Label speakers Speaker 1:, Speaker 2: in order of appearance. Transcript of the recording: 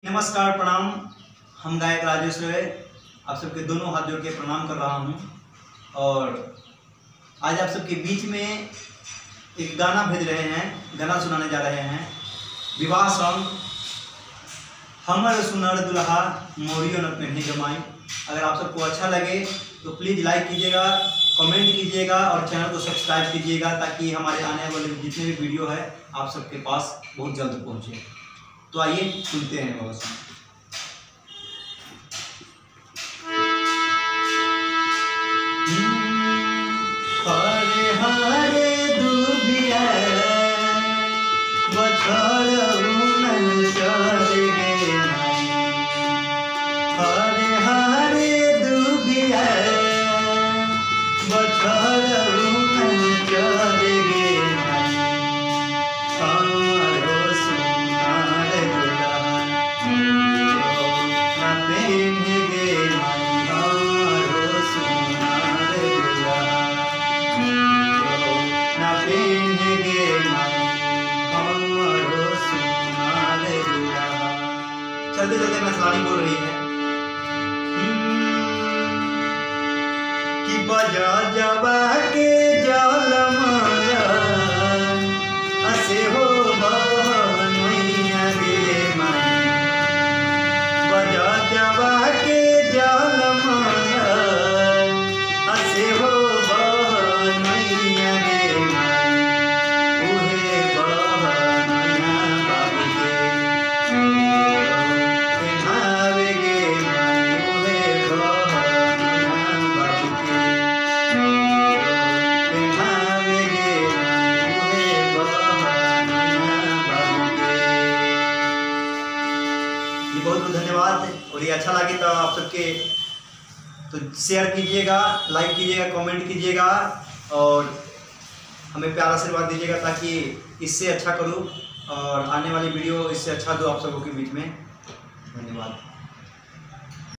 Speaker 1: नमस्कार, प्रणाम। हम गायक राजेश रहे आप सबके दोनों हाथ जोड़ के प्रणाम कर रहा हूं। और आज आप सबके बीच में एक गाना भेज रहे हैं, गाना सुनाने जा रहे हैं। विवाह सॉन्ग हमर सुनर दुल्हा मोरियो न पेन्हे जमाई। अगर आप सबको अच्छा लगे तो प्लीज़ लाइक कीजिएगा, कमेंट कीजिएगा और चैनल को सब्सक्राइब कीजिएगा, ताकि हमारे आने वाले जितने भी वीडियो है आप सबके पास बहुत जल्द पहुँचे। तो आइए सुनते हैं बाबा सॉन्ग। हरे हरे दुबिया बछड़ उनन चढ़ गे माई। हरे हरे दुबिया बछड़ उनन चढ़ गे माई। हमारो सुनार दुल्हा न पेन्ह गे माई। हमारो सुनार दुल्हा न पेन्ह गे माई। हमारो सुनार दुल्हा। चलते चलते मैथिलानी बोल रही है कि बजा जबा के जल माया असे हो बहनैया गे माई। बजा जबा के जल माया असे हो बहनैया गे माई। उहे बहनैया बाबू के पेन्हावे गे माई। उहे बहनैया बाबू के पेन्हावे गे माई। उहे बहनैया बाबू के। जी बहुत बहुत धन्यवाद। और ये अच्छा लगे तो आप सबके तो शेयर कीजिएगा, लाइक कीजिएगा, कमेंट कीजिएगा और हमें प्यार आशीर्वाद दीजिएगा, ताकि इससे अच्छा करूँ और आने वाली वीडियो इससे अच्छा दो आप सबों के बीच में। धन्यवाद।